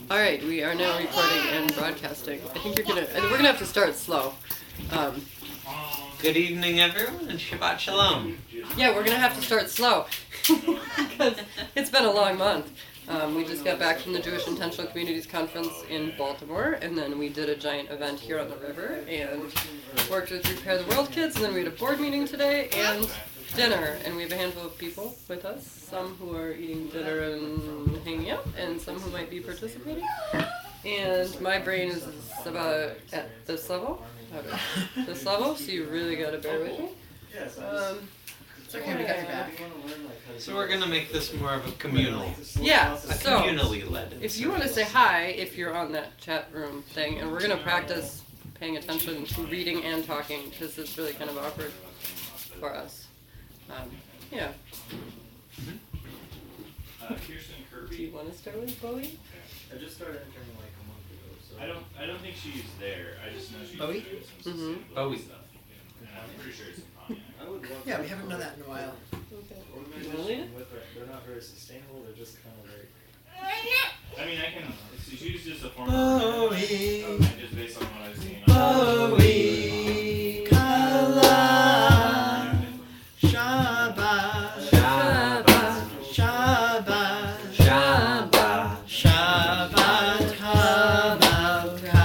All right, we are now recording and broadcasting. I think we're gonna have to start slow. Good evening, everyone, and Shabbat Shalom. Yeah, we're gonna have to start slow because it's been a long month. We just got back from the Jewish Intentional Communities Conference in Baltimore, and then we did a giant event here on the river and worked with Repair the World kids, and then we had a board meeting today and dinner, and we have a handful of people with us, some who are eating dinner and hanging out, and some who might be participating. And my brain is about at this level, so you really gotta bear with me. It's okay, we got your back. So we're going to make this more of a communal, Yeah, a so communally led. if you want to say hi, if you're on that chat room thing, and we're gonna practice paying attention to reading and talking, because it's really kind of awkward for us. Yeah. Kirsten Kirby. Do you want to start with Bowie? I just started interning like a month ago, so. I don't think she's there. I just know she's Bowie? doing some sustainability Bowie. stuff. And I'm pretty sure it's in Pontiac. I would love Yeah, we haven't done that in a while. Okay. organization with it. They're not very sustainable, they're just kind of like. I mean, I can. She's just a former Bowie. and just based on what I've seen. On Bowie, Kala, Shabbat, Shabbat, Shabbat, Shabbat, Shabbat Hamalka.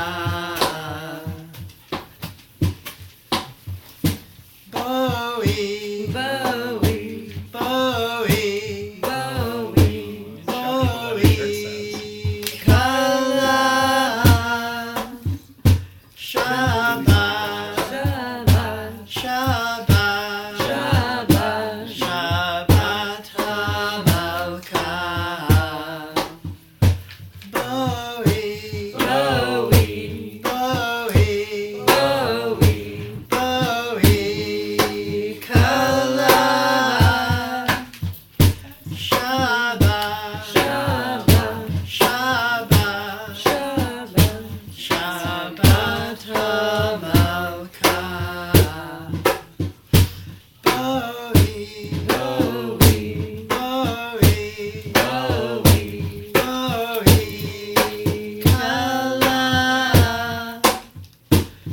Bowie, Bowie, Bowie, Bowie. Bowie, Kala, Shabbat, Shabbat, Shabbat, Shabbat, Shabbat Hamalka. Bowie, Bowie, Bowie, Bowie, Bowie, Kala, Shabbat, Shabbat, Shabbat, Shabbat, Shabbat Hamalka. Bowie, Bowie, Bowie, Bowie, Bowie, Kala,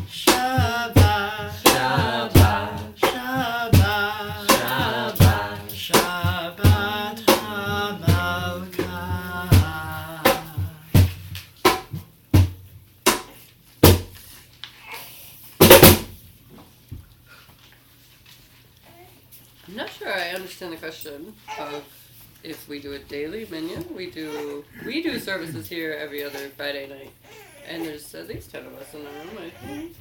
Shabbat, Shabbat, Shabbat, Shabbat. Shabbat Hamalka. I'm not sure I understand the question of if we do a daily minion. We do services here every other Friday night, and there's at least 10 of us in the room, I think.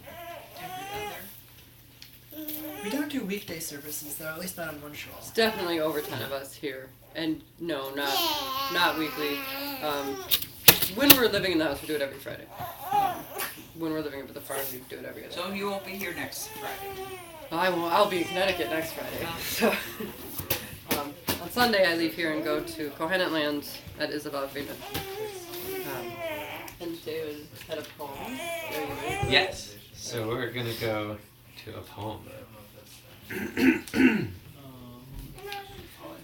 We don't do weekday services though, at least not on one shul. It's definitely over 10 of us here, and no, not weekly. When we're living in the house, we do it every Friday. When we're living up at the farm, we do it every other. So you won't be here next Friday. I won't. I'll be in Connecticut next Friday. So, on Sunday, I leave here and go to Kohenet land at Isabel Freeman. And David had a poem. Are you ready? Yes. So we're going to go to a poem.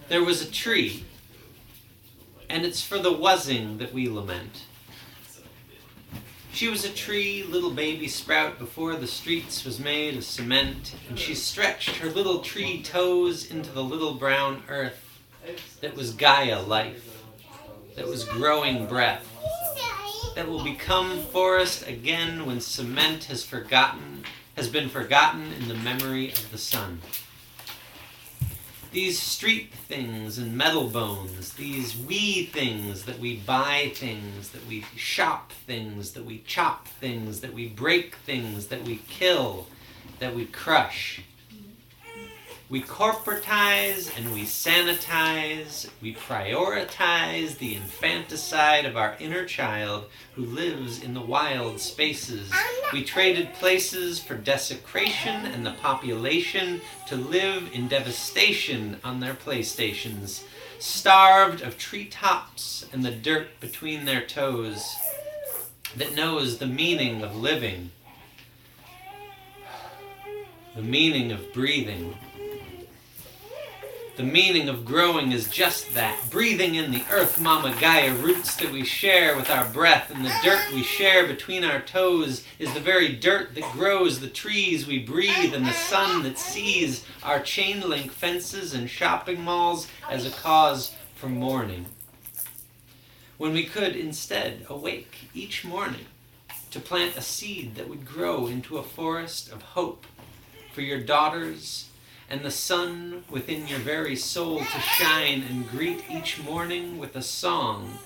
There was a tree, and it's for the wuzzing that we lament. She was a tree, little baby sprout before the streets was made of cement, and she stretched her little tree toes into the little brown earth that was Gaia life, that was growing breath, that will become forest again when cement has been forgotten in the memory of the sun. These street things and metal bones, these wee things that we buy things, that we shop things, that we chop things, that we break things, that we kill, that we crush. We corporatize and we sanitize, we prioritize the infanticide of our inner child who lives in the wild spaces. We traded places for desecration and the population to live in devastation on their playstations, starved of treetops and the dirt between their toes that knows the meaning of living, the meaning of breathing. The meaning of growing is just that, breathing in the earth Mama Gaia roots that we share with our breath, and the dirt we share between our toes is the very dirt that grows the trees we breathe and the sun that sees our chain link fences and shopping malls as a cause for mourning. When we could instead awake each morning to plant a seed that would grow into a forest of hope for your daughters, and the sun within your very soul to shine and greet each morning with a song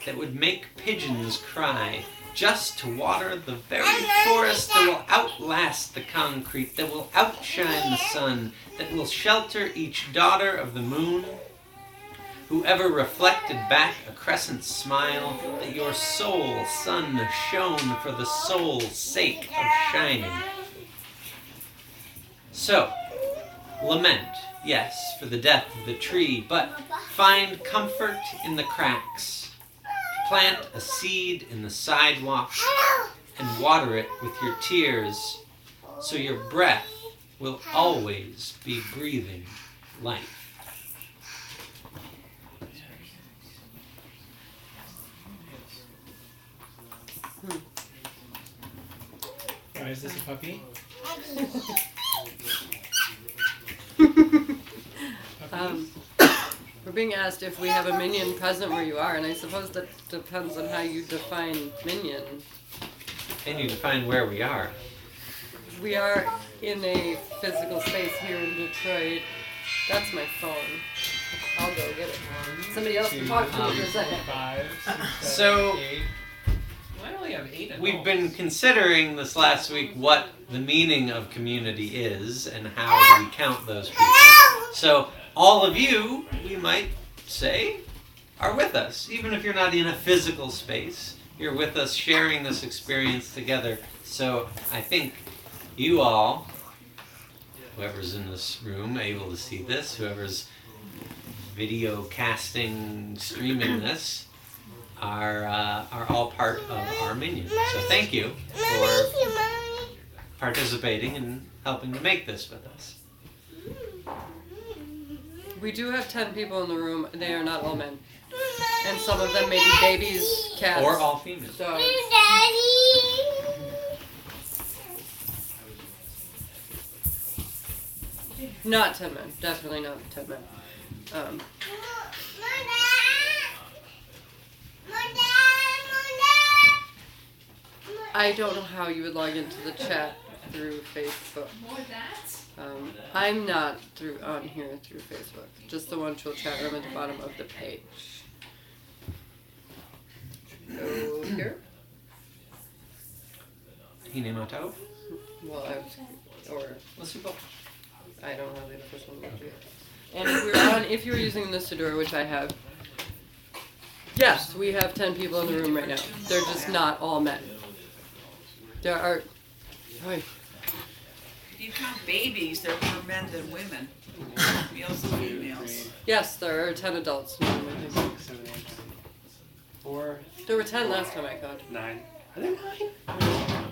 that would make pigeons cry, just to water the very forest that will outlast the concrete, that will outshine the sun, that will shelter each daughter of the moon. Whoever reflected back a crescent smile, that your soul sun shone for the soul's sake of shining. So, lament, yes, for the death of the tree, but find comfort in the cracks. Plant a seed in the sidewalk and water it with your tears, so your breath will always be breathing life. Why is this a puppy? We're being asked if we have a minion present where you are, and I suppose that depends on how you define minion. And you define where we are. We are in a physical space here in Detroit. That's my phone. I'll go get it. Somebody else can talk to me for a second. 5, 6, 7, So- 8. I only have 8 We've been considering this last week what the meaning of community is and how do we count those people. So all of you, we might say, are with us. Even if you're not in a physical space, you're with us sharing this experience together. So I think you all, whoever's in this room able to see this, whoever's video casting, streaming this, are all part of our minion. So thank you for participating and helping to make this with us. We do have 10 people in the room. They are not all men. And some of them may be babies, cats. Or all female. Dogs. Not 10 men. Definitely not 10 men. I don't know how you would log into the chat through Facebook. I'm not on here through Facebook. Just the one chill chat room at the bottom of the page. Go here. Hinemato? Well, or Let's do both. I don't have the official one yet. And if you're using the Siddur, which I have, yes, we have 10 people in the room right now. They're just not all men. There are. Hi. If you count babies, there are more men than women. Males and females. Yes, there are 10 adults. in the room, I think. 6, 7, 8. 4, There were 10 last time I counted. 9. Are there 9?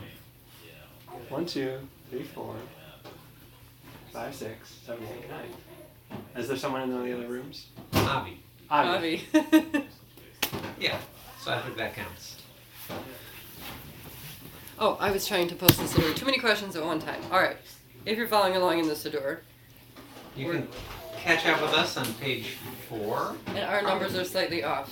1, 2, 3, 4, 5, 6, 7, 8, 9. Is there someone in the other rooms? Avi. Avi. Yeah, so I think that counts. Oh, I was trying to post the Siddur. Too many questions at one time. Alright. If you're following along in the Siddur, You can catch up with us on page 4. and our numbers are slightly off.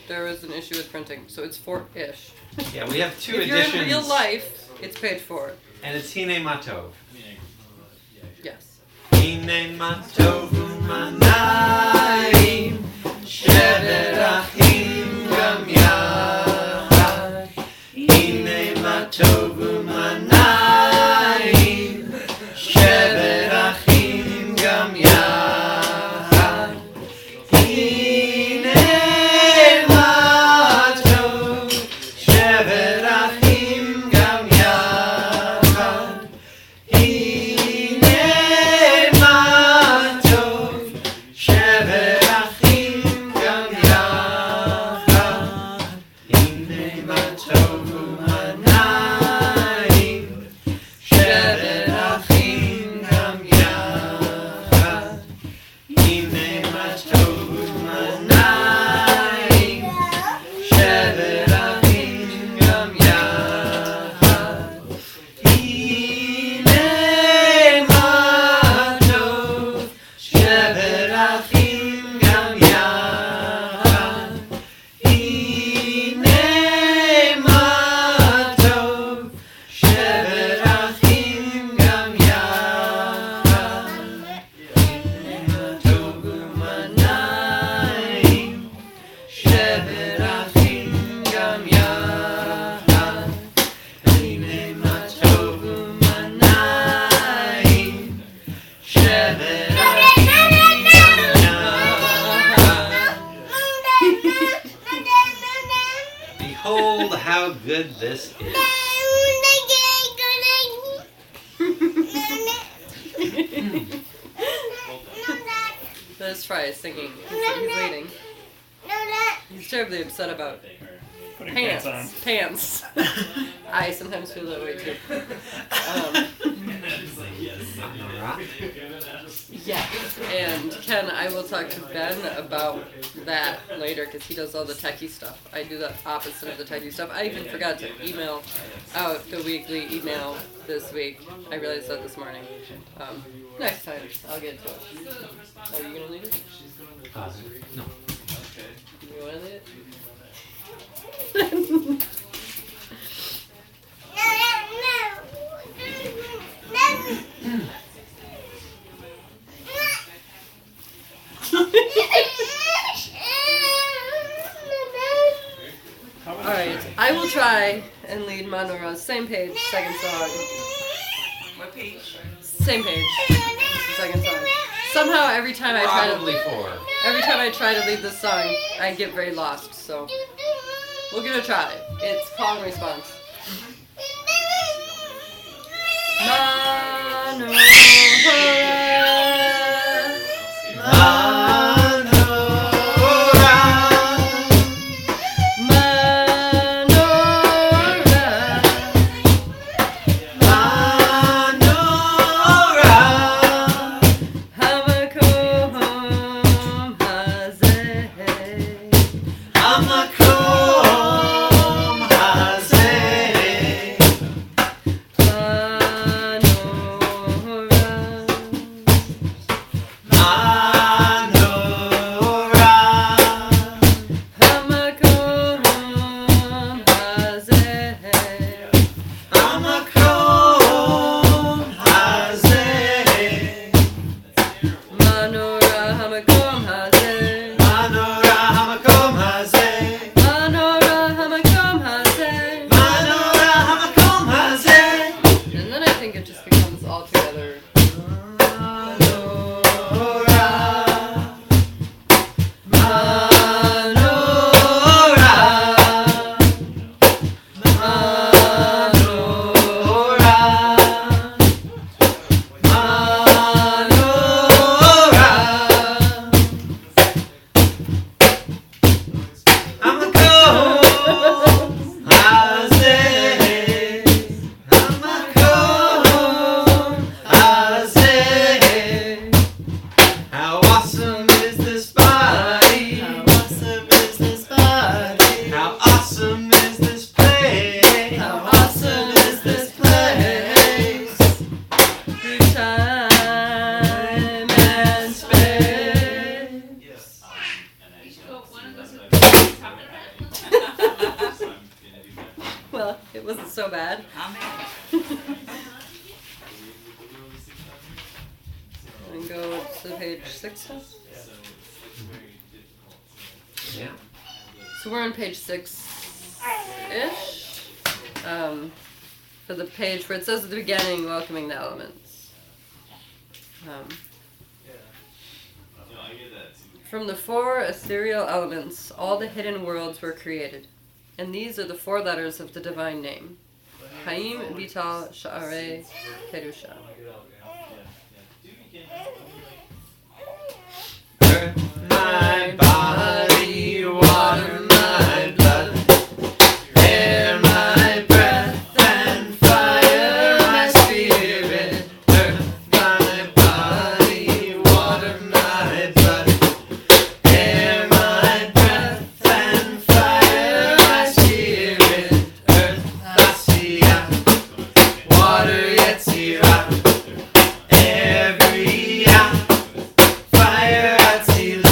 There was an issue with printing, so it's 4-ish. Yeah, we have 2 If you're editions. in real life, it's page 4. And it's Hinematov. Yes. Hinematov u'manayim shevet achim gam yachad. Hinematov u'manayim shevet achim gam yachad. Hinematov shevet achim gam yachad. Hinematov shevet Shevet Achim Gam Yachad, Hine Ma Tovu Manayim, Shevet Achim Gam Yachad. Behold how good this is. Let's try singing. He's waiting. He's terribly upset about Putting pants. pants Pants. I sometimes feel that way too. Yeah. And Ken, I will talk to Ben about that later because he does all the techie stuff. I do the opposite of the techie stuff. I even forgot to email out the weekly email this week. I realized that this morning. Next time, I'll get to it. Are you gonna leave it? No. You wanna leave it? Alright, I will try and lead Manora. Same page, second song. What page? Same page. Second song. Somehow every time I try to Probably 4. every time I try to lead this song, I get very lost, so we'll give it a try. It's call and response. Well, it wasn't so bad. Amen. And go to page 6 now. Yeah. So we're on page 6-ish. For the page where it says at the beginning, welcoming the elements. From the 4 ethereal elements, all the hidden worlds were created. And these are the 4 letters of the divine name. Chaim, Vital, Sha'arei, Kedusha. Earth, my body, water, my blood, air, my breath, and fire, my spirit. Earth, my body, water, my blood, air, my breath, and fire, my spirit. Earth, Asiya, water, Yetzirah, every fire, Atzila.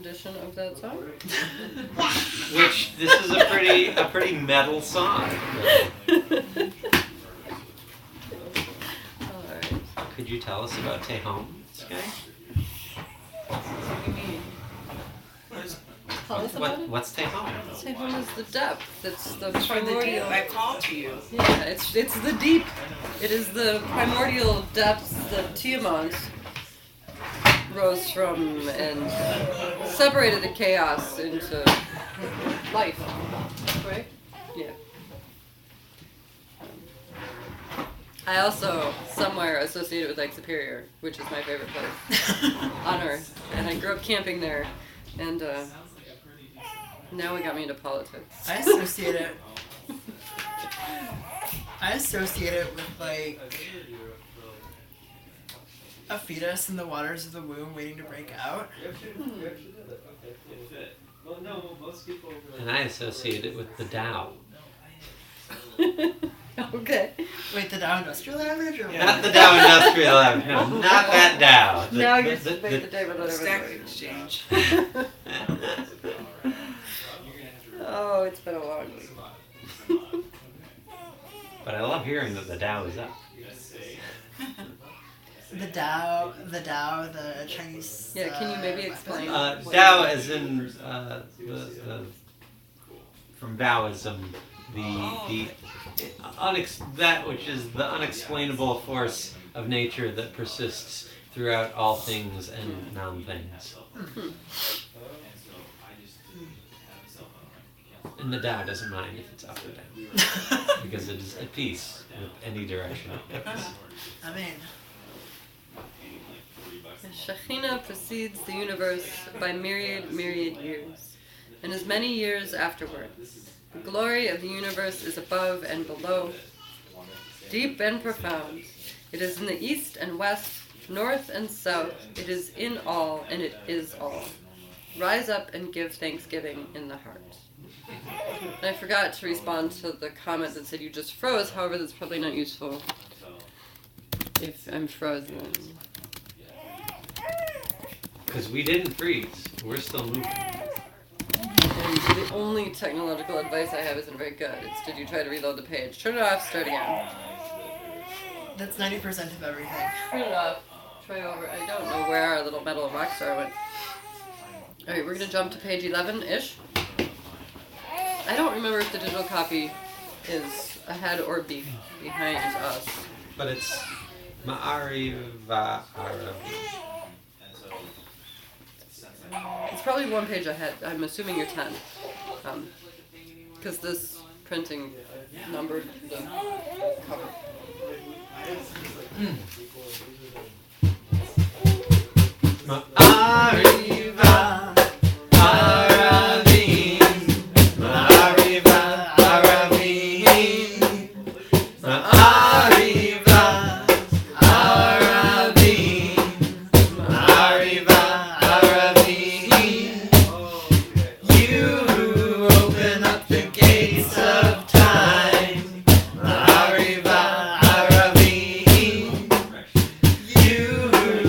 edition of that song. Which this is a pretty metal song. Alright. Could you tell us about Tejon, Sky? What do you mean? Tell us about it. What's Tejon? Tejon is the depth. It's the From the deep, primordial. I call to you. Yeah, it's the deep. It is the primordial depths that Tiamat rose from and separated the chaos into life. Right? Yeah. I also somewhere associate it with Lake Superior, which is my favorite place on Earth. And I grew up camping there. And now it got me into politics. I associate it. I associate it with like a fetus in the waters of the womb waiting to break out. And I associate it with the Tao. Okay. Wait, the Dow Industrial Average or what? Not the Dow Industrial Average. No, not that Dow. Now you're just make the day with whatever. Stack exchange. Oh, it's been a long week. But I love hearing that the Dow is up. The Chinese. Yeah, can you maybe explain? Tao as in the from Taoism, that which is the unexplainable force of nature that persists throughout all things and non-things. And the Tao doesn't mind if it's up or down, because it is at peace with any direction it goes. I mean, Shekhinah precedes the universe by myriad years, and as many years afterward. The glory of the universe is above and below, deep and profound. It is in the east and west, north and south. It is in all, and it is all. Rise up and give thanksgiving in the heart. And I forgot to respond to the comment that said you just froze. However, that's probably not useful if I'm frozen. Because we didn't freeze. We're still moving. And the only technological advice I have isn't very good. It's did you try to reload the page? Turn it off, start again. that's 90% of everything. Turn it off. Try over. I don't know where our little metal rock star went. Alright, we're going to jump to page 11-ish. I don't remember if the digital copy is ahead or behind us. But it's Ma'ariva Arabi. It's probably one page ahead. I'm assuming you're 10. Because this printing numbered the cover. Ma'ariva Arabi. Ma'ariva Arabi. Ma'ariva Arabi. Ma'ariva Arabi. You open up the gates of time. Ma'ariva Arabi. You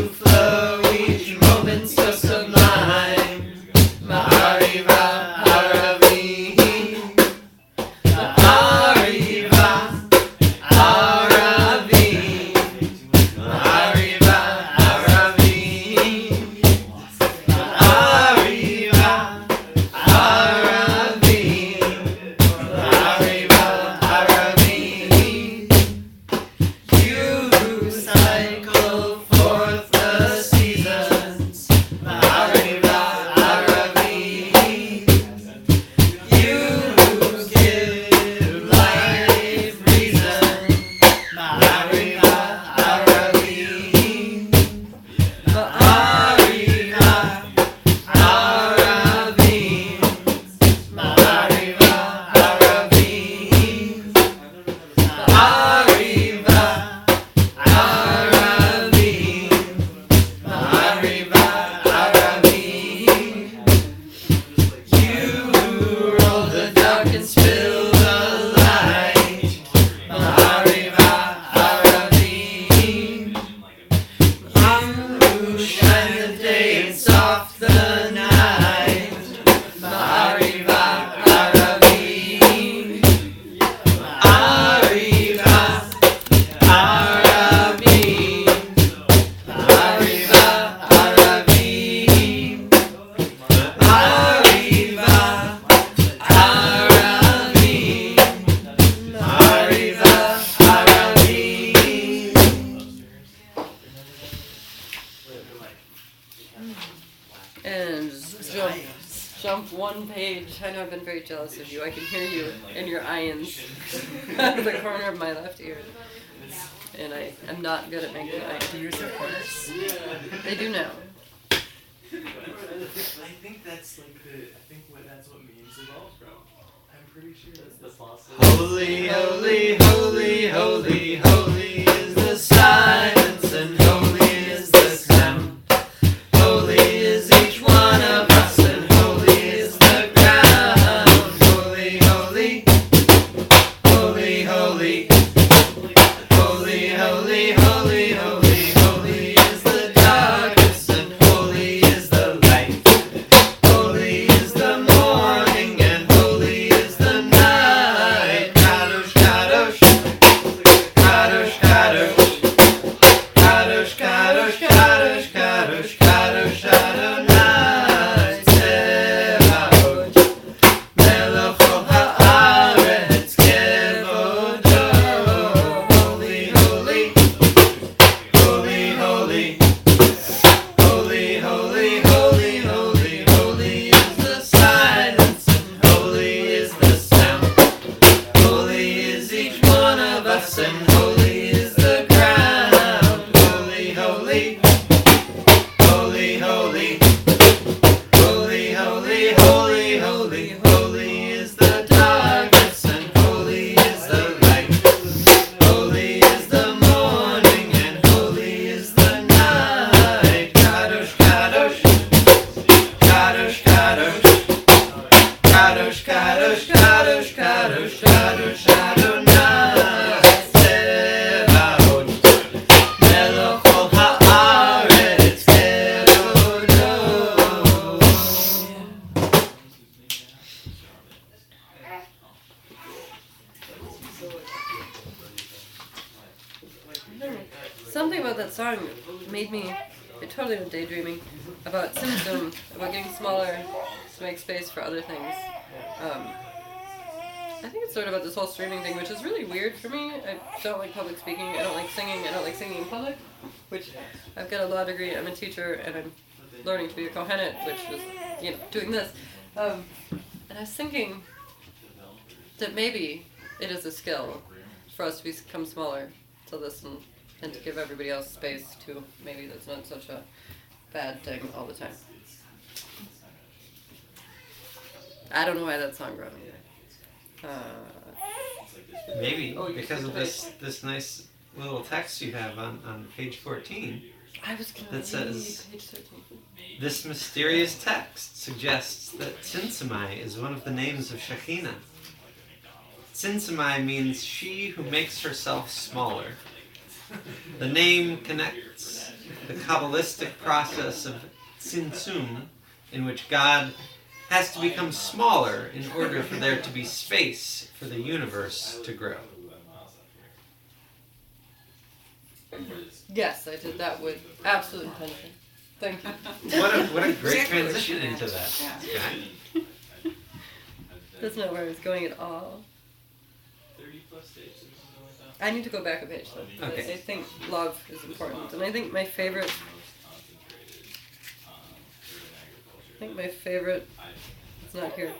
flow each moment so sublime. jump one page. I know I've been very jealous of you. I can hear you in your ions out of the corner of my left ear. And I am not good at making ions. Do yours have corners? They do now. I think that's what memes evolved from. I'm pretty sure that's the fossil. Holy, holy, holy, holy, holy is the silence and holy is the sound. Holy is each one of us and holy is the ground. Holy, holy, holy, holy, holy, holy, holy, holy, holy is the darkness and holy is the light. Holy is the morning and holy is the night. Kadosh, kadosh, kadosh, kadosh, kadosh, kadosh, kadosh, kadosh, kadosh, Adonai Tzevaot, Melech haaretz kevodo. Holy, holy, holy, holy, holy, holy, holy, holy, holy is the silence and holy is the sound. Holy is each one of us and holy is the ground. Holy, holy, holy, holy, holy, holy, holy, holy, holy is the darkness and holy is the light. Holy is the morning and holy is the night. Kadosh, kadosh, kadosh, kadosh, kadosh, kadosh, kadosh, kadosh, kadosh, Adonai Tzevaot, Melech haaretz kevodo. Something about that song made me, I totally went daydreaming about Tzimtzum, about getting smaller to make space for other things. I think it's sort of about this whole streaming thing, which is really weird for me. I don't like public speaking, I don't like singing in public, which I've got a law degree, I'm a teacher, and I'm learning to be a Kohenet, which was, doing this. And I was thinking that maybe it is a skill for us to become smaller, to listen, and to give everybody else space too. Maybe that's not such a bad thing all the time. I don't know why that song wrote. Maybe because of this nice little text you have on page 14 I was gonna that read says, page 13. this mysterious text suggests that Tsimtsumai is one of the names of Shekhinah. Tsimtsumai means she who makes herself smaller. The name connects the Kabbalistic process of Tzimtzum, in which God has to become smaller in order for there to be space for the universe to grow. Yes, I did that with absolute intention. Thank you. What a great Exactly. transition into that. Yeah. Guy. That's not where I was going at all. 30 plus days or something like that. I need to go back a page though. Because Okay. I think love is important, and I think my favorite. It's not here.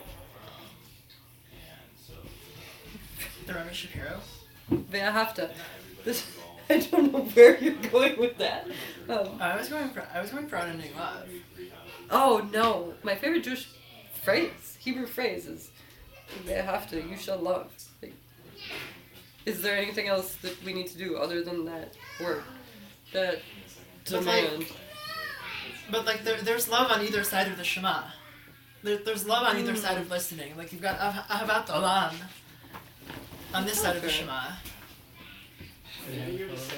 The Remy Shapiro. Ve'ahavta. This. I don't know where you're going with that. I was going for unending love. Oh no, my favorite Jewish phrase, Hebrew phrase is "Ve'ahavta," you shall love. Like, is there anything else that we need to do other than that word? That But like- demand. But like there's love on either side of the Shema. There's love on either side of listening. Like you've got Ahavat Olam on this side of the Okay. Shema.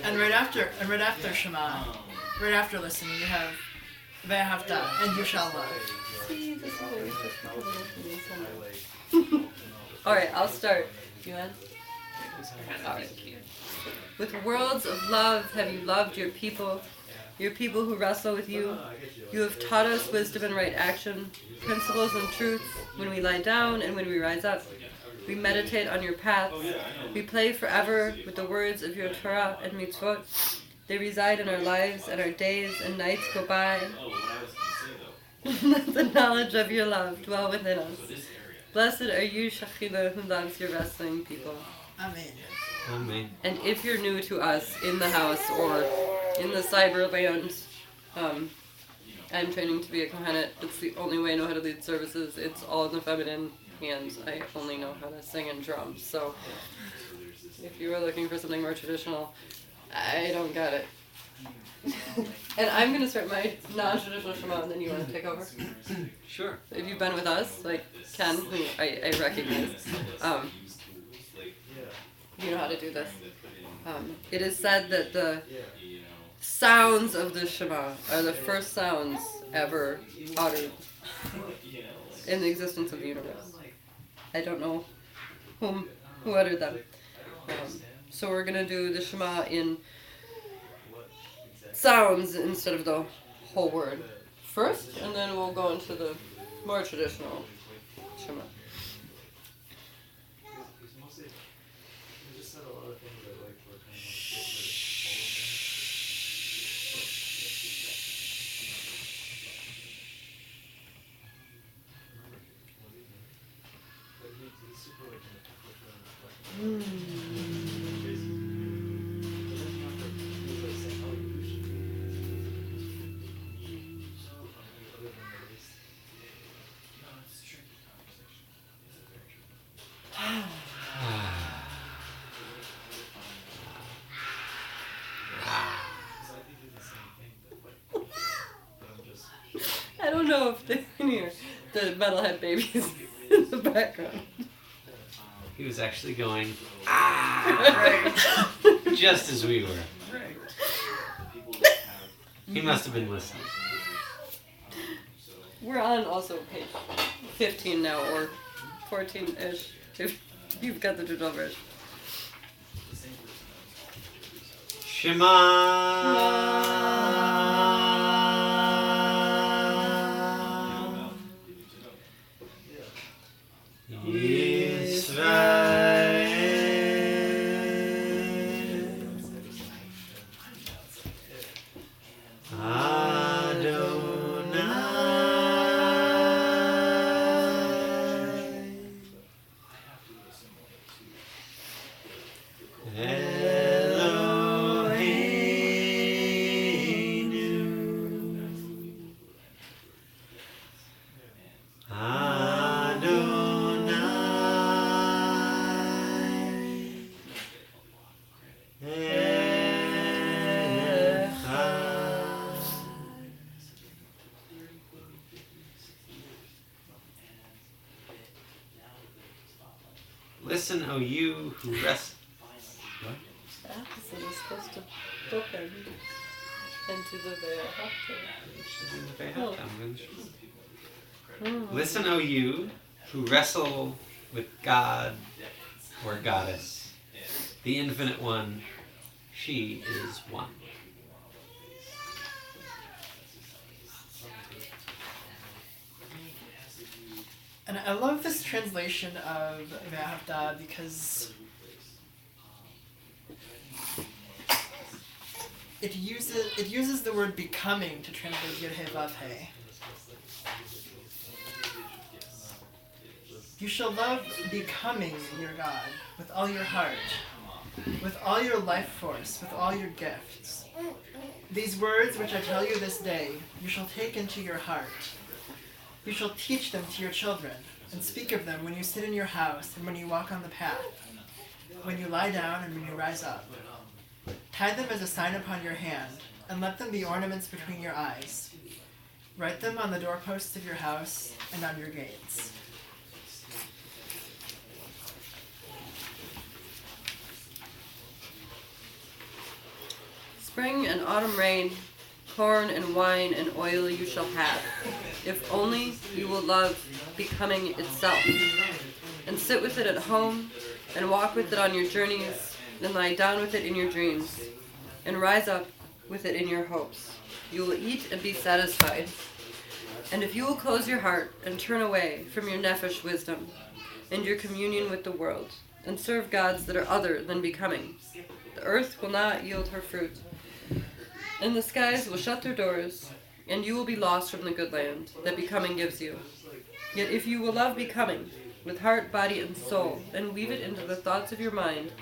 And right after Shema, right after listening, you have Ve'ahavta and you shall love. See, this is what you're supposed to do. Alright, I'll start. You in? Alright. With worlds of love have you loved your people who wrestle with you. You have taught us wisdom and right action, principles and truth when we lie down and when we rise up. We meditate on your paths. We play forever with the words of your Torah and mitzvot. They reside in our lives, and our days and nights go by. Let the knowledge of your love dwell within us. Blessed are you, Shekhinah, who loves your wrestling people. Amen. Amen. And if you're new to us in the house or in the cyberland, I'm training to be a Kohenet. It's the only way I know how to lead services. It's all in the feminine, and I only know how to sing and drum. So if you were looking for something more traditional, I don't got it. And I'm going to start my non-traditional Shema, and then you want to take over? Sure. If you've been with us, like Ken, who I recognize, you know how to do this. It is said that the sounds of the Shema are the first sounds ever uttered in the existence of the universe. I don't know who uttered them. So we're going to do the Shema in sounds instead of the whole word first, and then we'll go into the more traditional Shema. I don't know if they can hear the metalhead babies in the background. He was actually going, ah! Just as we were. He must have been listening. We're on also page 15 now, or 14-ish, if you've got the digital version. Listen, O you who rest. What? The opposite is supposed to open into the Listen, O you who wrestle with God or Goddess, the Infinite One, she is one. And I love this translation of Ve'ahavta because it uses the word becoming to translate Yod He Vav He. You shall love becoming your God with all your heart, with all your life force, with all your gifts. These words which I tell you this day, you shall take into your heart. You shall teach them to your children, and speak of them when you sit in your house and when you walk on the path, when you lie down and when you rise up. Tie them as a sign upon your hand, and let them be ornaments between your eyes. Write them on the doorposts of your house and on your gates. Spring and autumn rain, corn and wine and oil you shall have, if only you will love becoming itself, and sit with it at home, and walk with it on your journeys, and lie down with it in your dreams, and rise up with it in your hopes. You will eat and be satisfied. And if you will close your heart and turn away from your nephesh wisdom and your communion with the world, and serve gods that are other than becoming, the earth will not yield her fruit, and the skies will shut their doors, and you will be lost from the good land that becoming gives you. Yet if you will love becoming, with heart, body, and soul, and weave it into the thoughts of your mind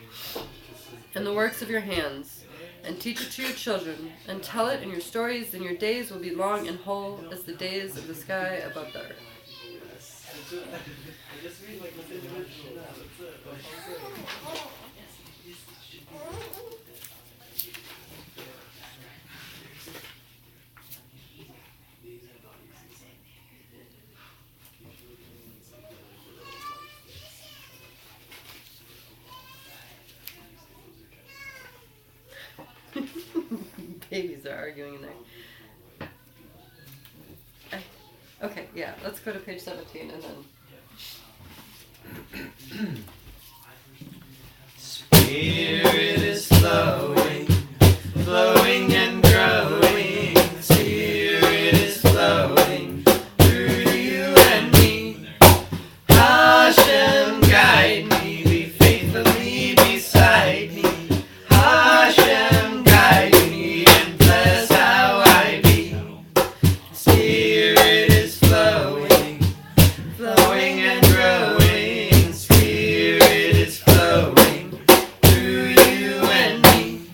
and the works of your hands, and teach it to your children, and tell it in your stories, then your days will be long and whole as the days of the sky above the earth. Babies are arguing in there. Okay, yeah, let's go to page 17 and then. Spirit is flowing, flowing and growing. Spirit is flowing through you and me. Hashem, guide me, be faithfully beside me. Hashem, guide me and bless how I be. Spirit is flowing, flowing and growing. Spirit is flowing through you and me.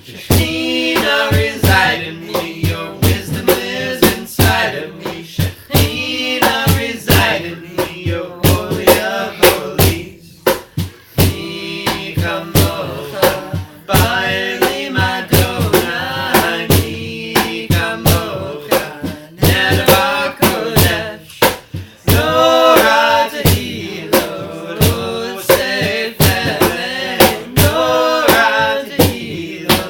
Shekhinah reside in me, your wisdom lives inside of me. Shekhinah reside in me, your holy of holies. Mi kamocha, Ba'eli Madonna, mi kamocha, Nedava Kodesh, Nora Tehilo, Osefele, Nora Tehilo,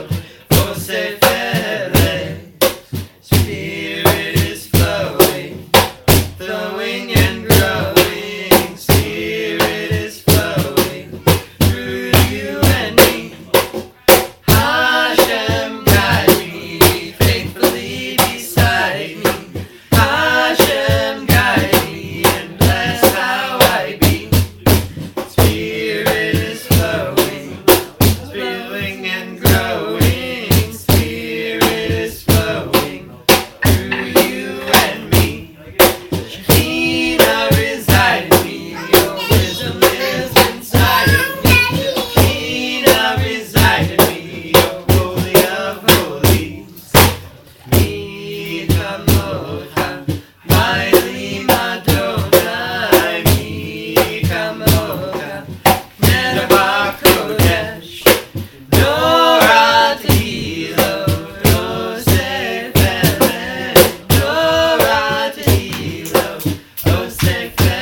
Osefele. Spirit is flowing, flowing and growing. Spirit is flowing through you and me. Hashem, guide me, faithfully beside me. Hashem, guide me and bless how I be. Spirit is flowing, flowing and growing. Spirit is flowing through you and me. Shekhinah reside in me, your wisdom lives inside of me. Shekhinah reside in me, your holy of holies. Mi kamocha, Ba'eli Madonna, mi kamocha, Nedava Kodesh, Nora Tehilo, Osefele, Nora Tehilo, Osefele.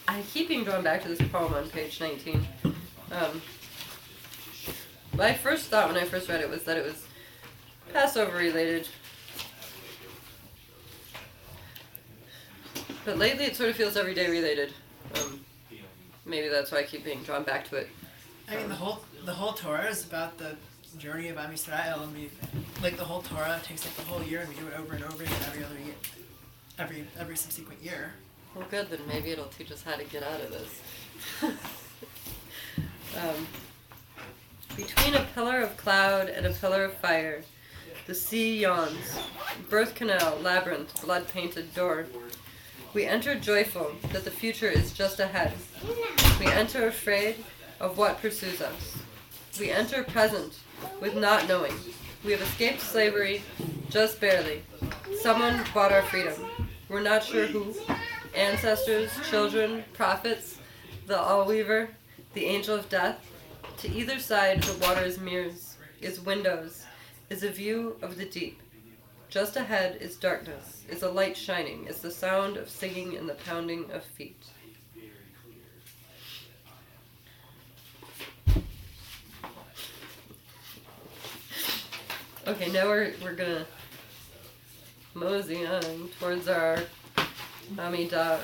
I keep being drawn back to this poem on page 19. My first thought when I first read it was that it was Passover related. But lately it sort of feels everyday related. Maybe that's why I keep being drawn back to it. I mean, the whole Torah is about the journey of Am Yisrael, and the whole Torah takes like the whole year, and we do it over and over again every other year, every subsequent year. Well, good, then maybe it'll teach us how to get out of this. Between a pillar of cloud and a pillar of fire, the sea yawns. Birth canal, labyrinth, blood-painted door. We enter joyful that the future is just ahead. We enter afraid of what pursues us. We enter present with not knowing. We have escaped slavery, just barely. Someone bought our freedom. We're not sure who. Ancestors, children, prophets, the all-weaver, the angel of death. To either side the water is mirrors, is windows, is a view of the deep. Just ahead is darkness, is a light shining, is the sound of singing and the pounding of feet. Okay, now we're gonna mosey on towards our Amidah.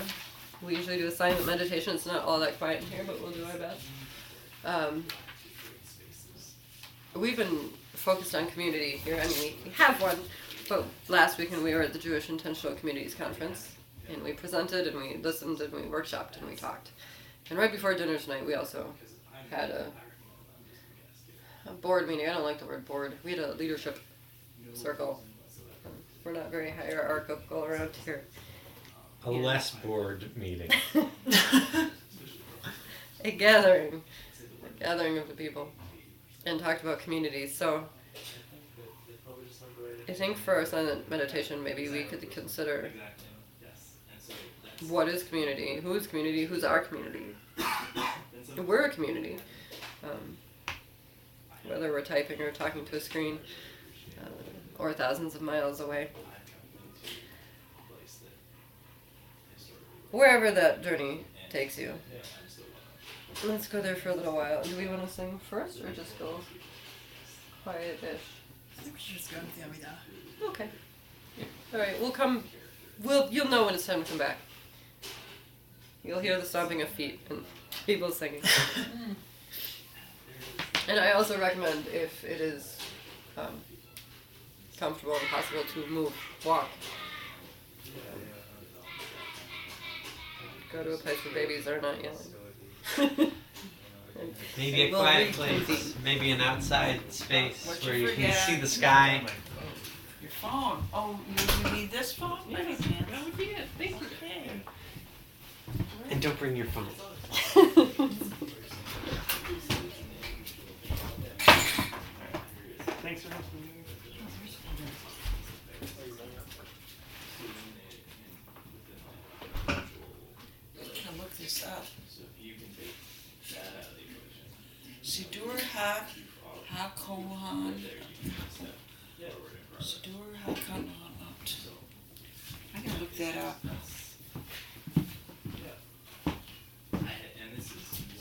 We usually do a silent meditation. It's not all that quiet in here, but we'll do our best. We've been focused on community here. I mean, we have one, but last weekend we were at the Jewish Intentional Communities Conference, And we presented, and we listened, and we workshopped, and we talked. And right before dinner tonight, we also had a board meeting. I don't like the word board. We had a leadership circle. We're not very hierarchical around here. A less bored meeting. A gathering of the people, and talked about communities. So I think for our silent meditation, maybe we could consider what is community, who's our community. We're a community, whether we're typing or talking to a screen, or thousands of miles away. Wherever that journey takes you. Let's go there for a little while. Do we want to sing first, or just go quiet-ish? I think we should just go with the Amida. Okay. All right, we'll come. You'll know when it's time to come back. You'll hear the stomping of feet and people singing. And I also recommend, if it is comfortable and possible, to walk. Go to a place where babies are not yelling. Maybe a quiet place, maybe an outside space where you can see the sky. Your phone. Oh, you need this phone? Yes, that would be it. Thank you. Okay. And don't bring your phone. Thanks for hosting me. I'm gonna look this up. Sidur HaKohan. Sidur HaKohan. I'm gonna look that up.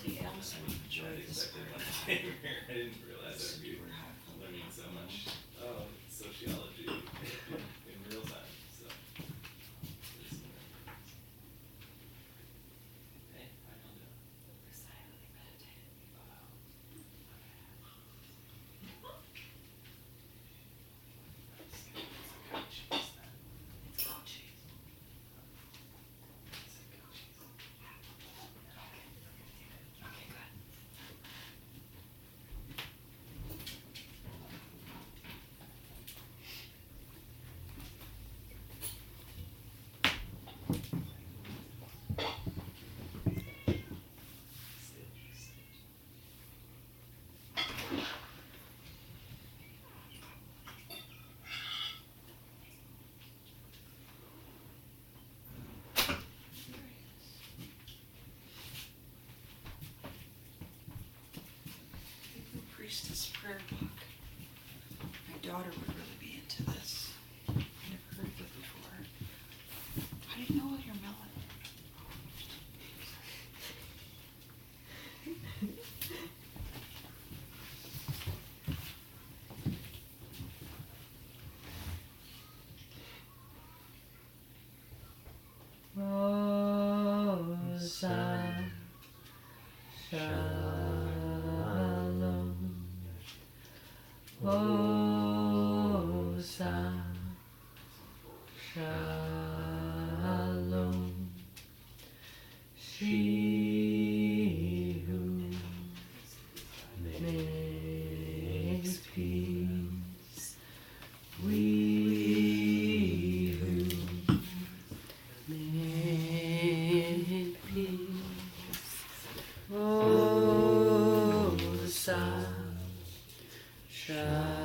See, Allison would enjoy this book. I didn't realize I'd be learning so much sociology in real time. So. Hey, how y'all doing? We're silently meditating. It's goat cheese. Okay, good. Priestess prayer book. My daughter would really be into this. I never heard of it before. I didn't know what your melon. She who makes peace, we who make peace. Oh, Shalom.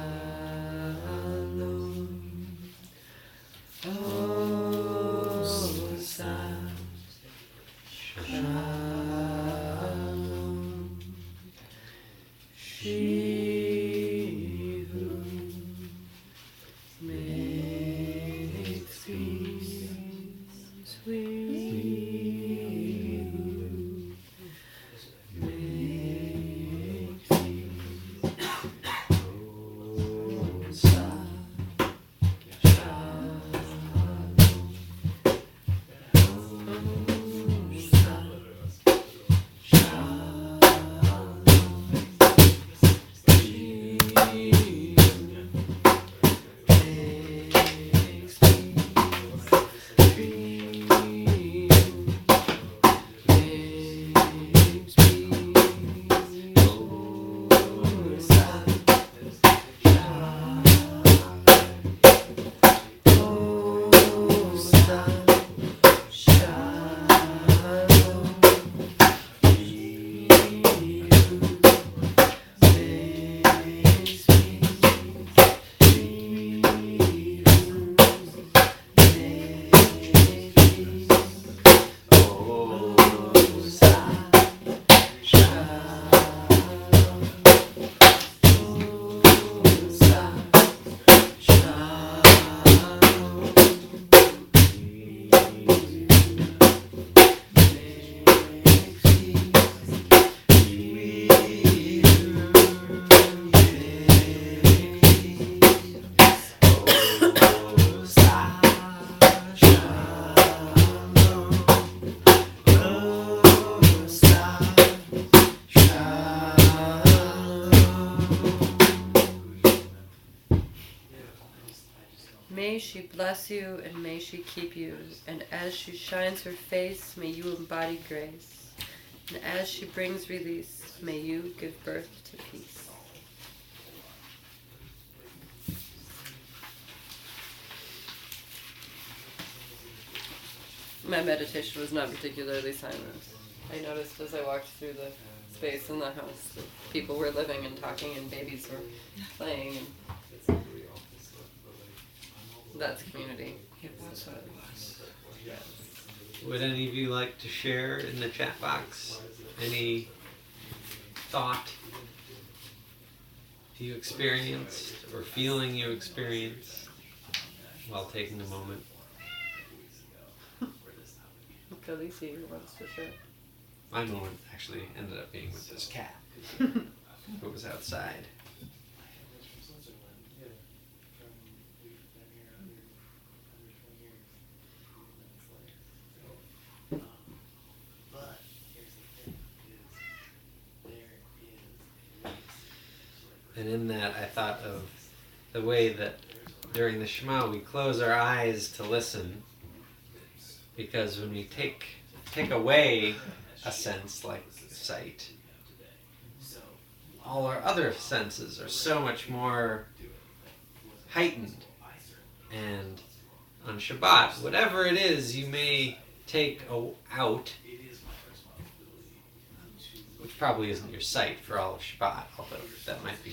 Oh, Shalom. She who makes peace, we who make peace. Oh, she bless you and may she keep you, and as she shines her face, may you embody grace, and as she brings release, may you give birth to peace. My meditation was not particularly silent. I noticed as I walked through the space in the house that people were living and talking and babies were playing. And that's community. It was what it was. Would any of you like to share in the chat box any thought you experienced or feeling you experienced while taking a moment? Khaleesi wants to share. My moment actually ended up being with this cat who was outside. And in that, I thought of the way that during the Shema we close our eyes to listen, because when we take away a sense like sight, all our other senses are so much more heightened. And on Shabbat, whatever it is you may take out, which probably isn't your sight for all of Shabbat, although that might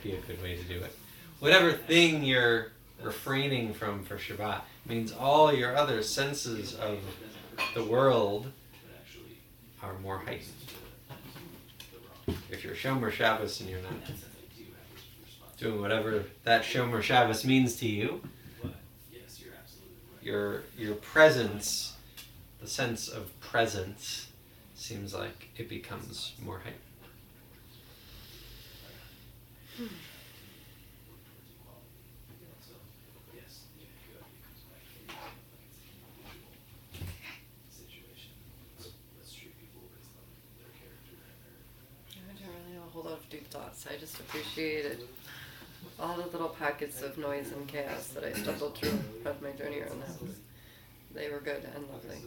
be a good way to do it. Whatever thing you're refraining from for Shabbat means all your other senses of the world are more heightened. If you're Shomer Shabbos and you're not doing whatever that Shomer Shabbos means to you, your presence, the sense of presence, seems like it becomes more heightened. I don't really have a whole lot of deep thoughts. I just appreciated all the little pockets of noise and chaos that I stumbled through on my journey around the house. They were good and lovely.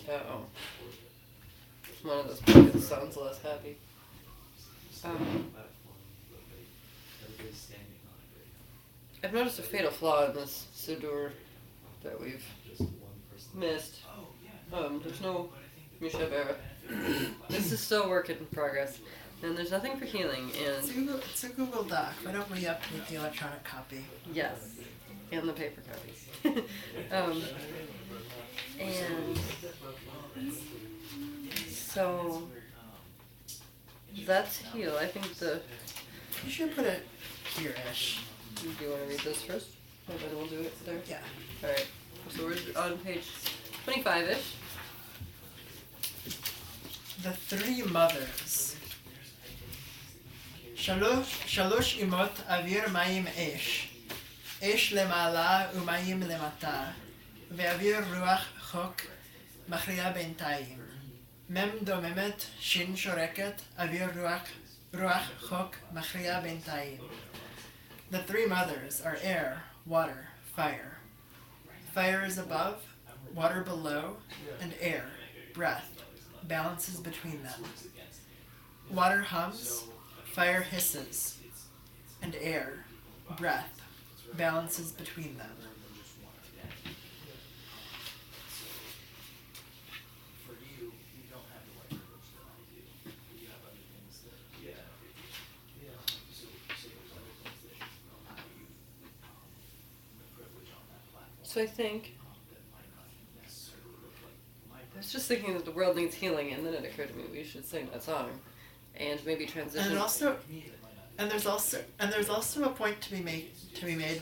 Uh-oh. One of those pockets sounds less happy. I've noticed a fatal flaw in this Siddur that we've missed. There's no Mishabera. This is still work in progress. And there's nothing for healing, and... It's a Google Doc. Why don't we update the electronic copy? Yes. And the paper copies. And... So... That's heal. I think the... You should put it here-ish. Do you want to read this first? And then we'll do it there? Yeah. Alright. So we're on page 25-ish. The three mothers. Shalosh imot avir mayim esh. Esh lemala umayim lemata. Ve'avir ruach chok machriya bentayim. Mem domemet shin shoreket avir ruach chok machriya bentayim. The three mothers are air, water, fire. Fire is above, water below, and air, breath, balances between them. Water hums, fire hisses, and air, breath, balances between them. So I think... I was just thinking that the world needs healing, and then it occurred to me we should sing that song. And maybe transition... And there's also a point to be made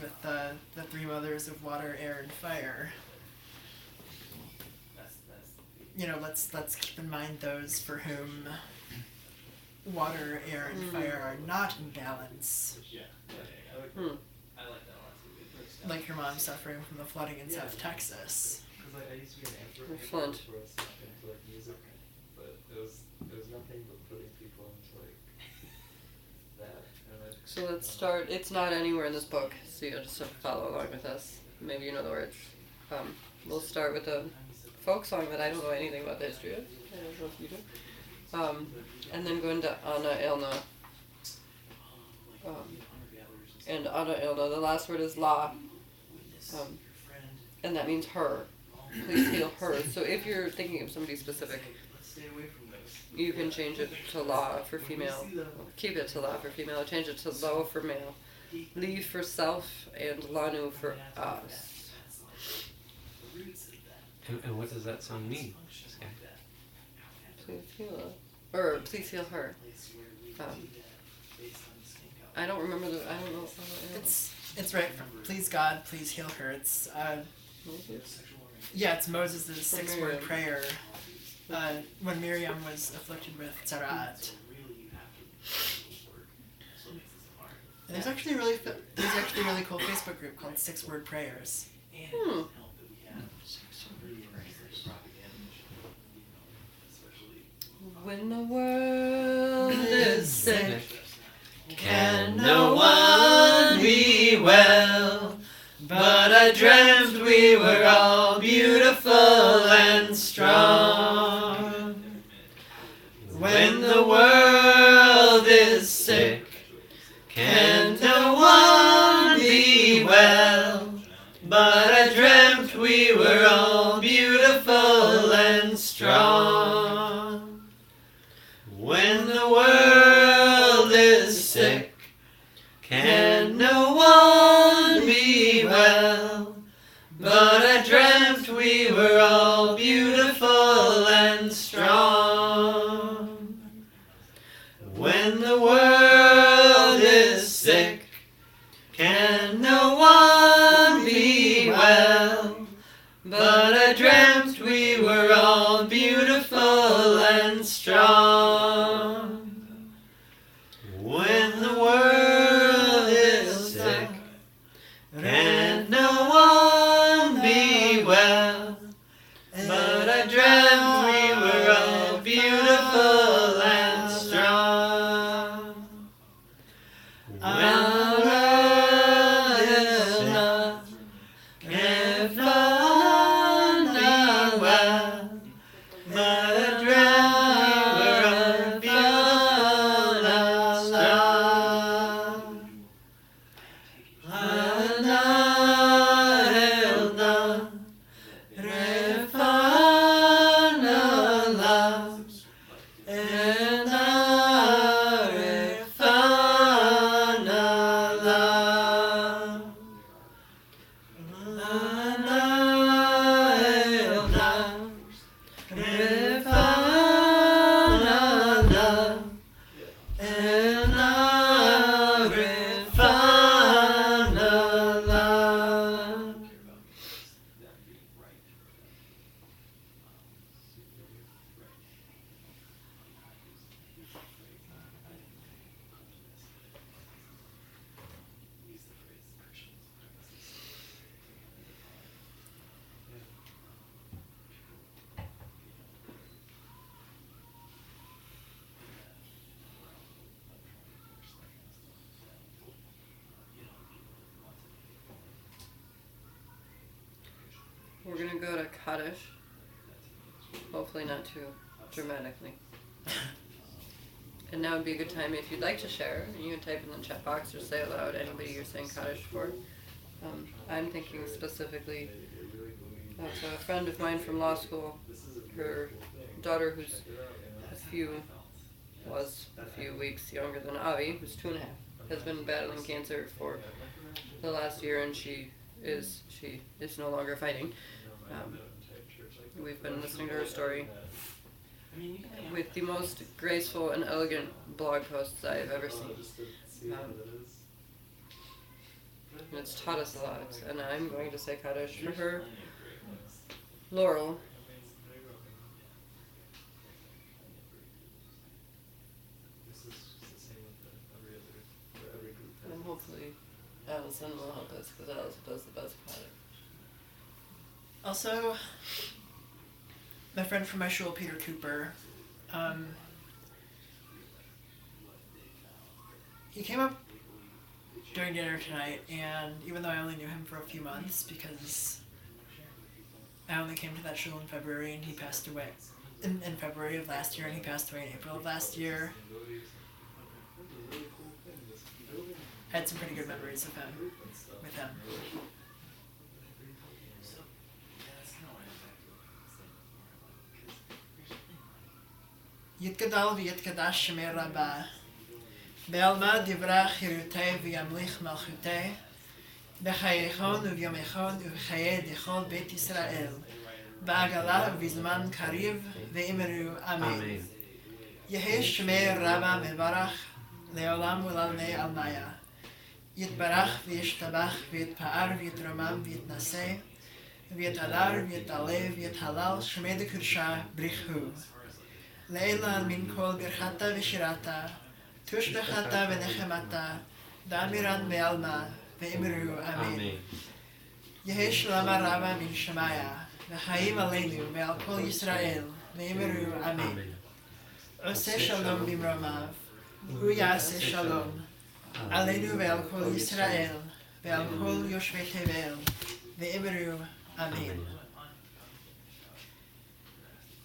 with the three mothers of water, air, and fire. You know, let's keep in mind those for whom water, air, and fire are not in balance. Like your mom suffering from the flooding in South Texas. Flint. But it was nothing but putting people into like that. And So let's start. It's not anywhere in this book, so you just have to follow along with us. Maybe you know the words. We'll start with a folk song that I don't know anything about the history of. I don't know if you do. And then go into Anna Elna. And Anna Elna, the last word is La. And that means her. Please heal her. So if you're thinking of somebody specific, you can change it to La for female. Keep it to La for female. Change it to Lo for male. Li for self and Lanu for us. And what does that song mean? Please heal her. Or please heal her. I don't remember the. I don't know. It's right. Please God, please heal her. It's yeah, it's Moses' 6-word prayer when Miriam was afflicted with Tzaraat. And there's actually a really cool Facebook group called 6-Word Prayers. When the world is sick, Can no one be well? But I dreamt we were all beautiful and strong. When the world is sick, can no one be well? But I dreamt we were all beautiful and strong. When the world is sick, can no one be well? But I dreamt we were all beautiful and strong. When the world is sick, can no one be well? But I dreamt we were all beautiful and strong. When the world is sick, can no one be well? But I dreamt we were all beautiful and strong. we're gonna go to Kaddish. Hopefully not too dramatically. And now would be a good time if you'd like to share. You can type in the chat box or say aloud anybody you're saying Kaddish for. I'm thinking specifically of a friend of mine from law school. Her daughter, who's a few weeks younger than Avi, who's 2.5, has been battling cancer for the last year, and she is no longer fighting. We've been listening to her story with the most graceful and elegant blog posts I've ever seen. And it's taught us a lot, and I'm going to say Kaddish for her, Laurel. And hopefully Allison will help us, because Allison does the best Kaddish. Also, my friend from my shul, Peter Cooper, he came up during dinner tonight, and even though I only knew him for a few months because I only came to that shul in February and he passed away in February of last year and he passed away in April of last year, I had some pretty good memories of him, with him. יתגדל ויתקדש שמי רבה, בעלמא דברה חירותי וימליך מלכותי, בחייכון וביומכון ובחיי דכל בית ישראל, בעגלה ובזמן קריב ואמרו אמן. יהי שמי רבה מברך לעולם ולעלמי עלמיה. יתברך וישתבח ויתפאר ויתרומם ויתנשא, ויתהדר ויתעלה ויתהלל שמי דקדושה בריחו. לעילה מן כל ברכתה ושירתה, תושבחתה ונחמתה, דאמירן בעלמא, ואמרו אמן. יהי שלמה רבה מן שמיה, וחיים עלינו ועל כל ישראל, ואמרו אמן. עושה שלום במרומיו, הוא יעשה שלום, עלינו ועל כל ישראל, ועל כל יושבי תבל, ואמרו אמן.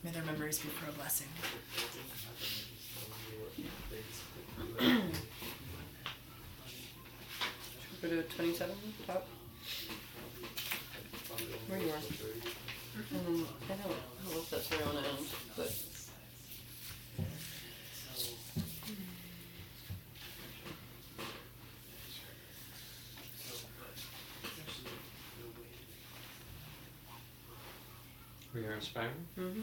May their memories be for a blessing. Go to 27, top. Where you are. I don't know if that's where I want to end, but. We are inspiring. Mm-hmm.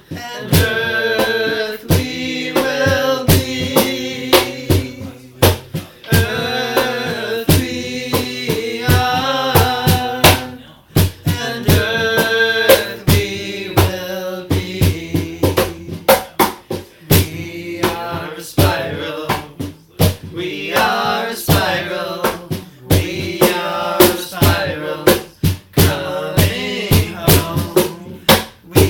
And earth we will be. Earth we are. And earth we will be. We are a spiral. We are a spiral. We are a spiral. Coming home. We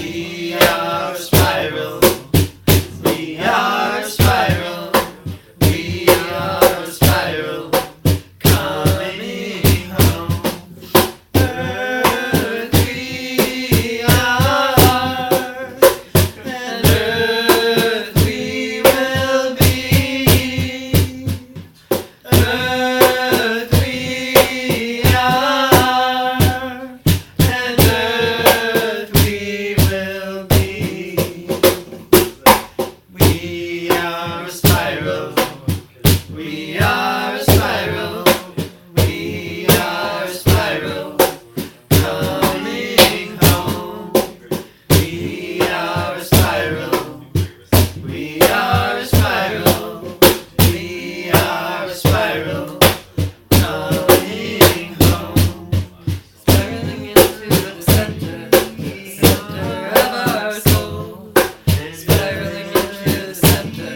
are a spiral. We are a spiral. We are a spiral. Coming home. Earth we are. And earth we will be. Earth we are. And earth we will be. We are a spiral. We are a spiral. We are a spiral. Coming home. We are a spiral. We are a spiral. We are a spiral. Coming home. Spiraling into the center of our soul. Spiraling into the center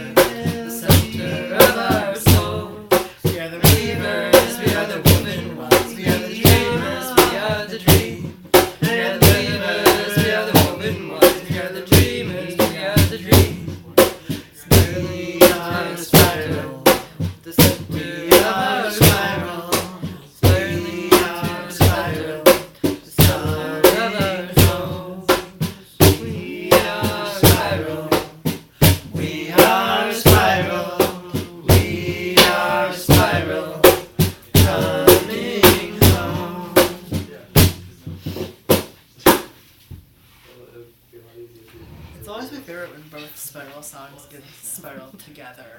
of our soul. We are the weavers, we are the woven ones, we are the dreamers, we are the dream. We are the weavers, we are the woven ones, we are the dreamers, we are the dream. We are a spiral, the center of our spiral. Spiraling into the spiral, the center of our soul. We are a spiral. We are a spiral. We are a spiral. Coming home. It's always my favorite when both spiral songs get spiraled together.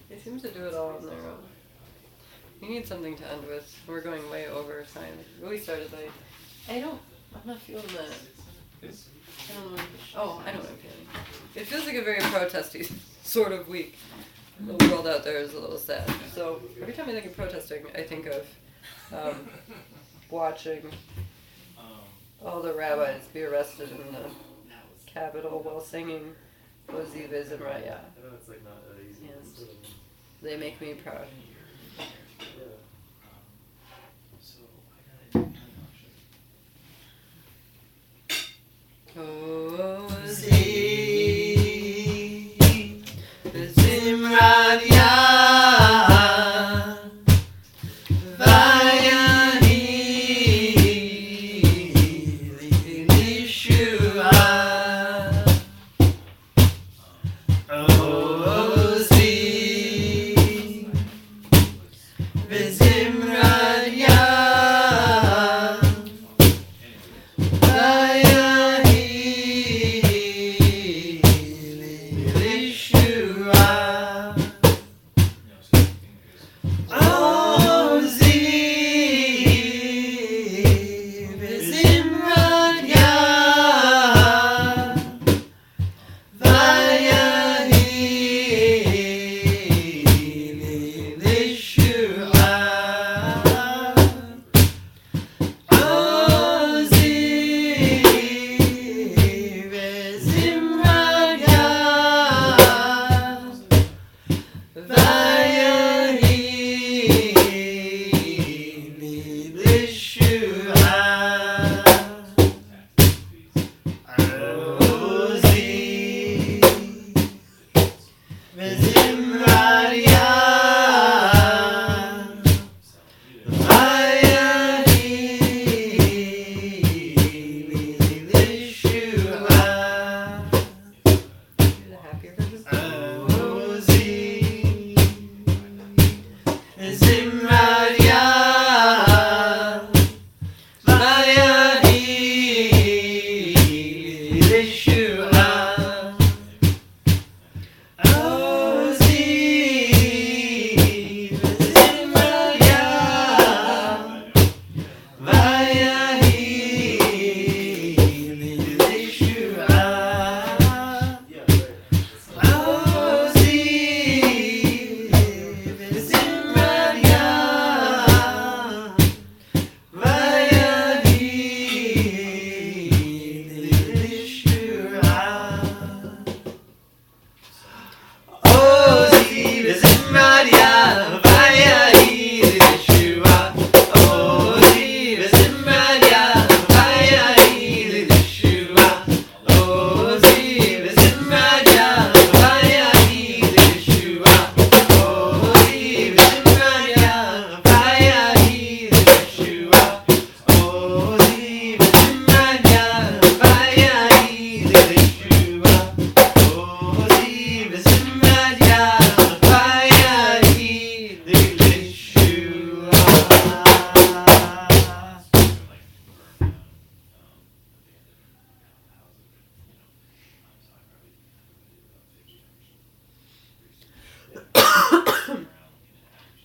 They seem to do it all on their own. We need something to end with. We're going way over time. We started late. I'm not feeling that. I don't know. Oh, I know what I'm feeling. It feels like a very protesty sort of week. The world out there is a little sad. So every time I think of protesting, I think of watching all the rabbis be arrested in the Capitol while singing Ozives and Raya. I know it's like not easy. And they make me proud. So I got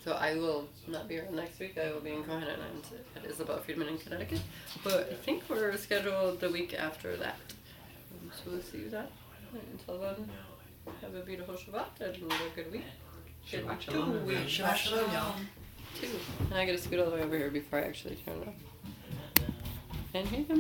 So I will not be around next week. I will be in Cohana and at Isabel Friedman in Connecticut. But I think we're scheduled the week after that. So we'll see you then. Until then, have a beautiful Shabbat and a good week. Good Shabbat two shalom. weeks. Shabbat shalom, y'all. Two. And I gotta scoot all the way over here before I actually turn it off. And here comes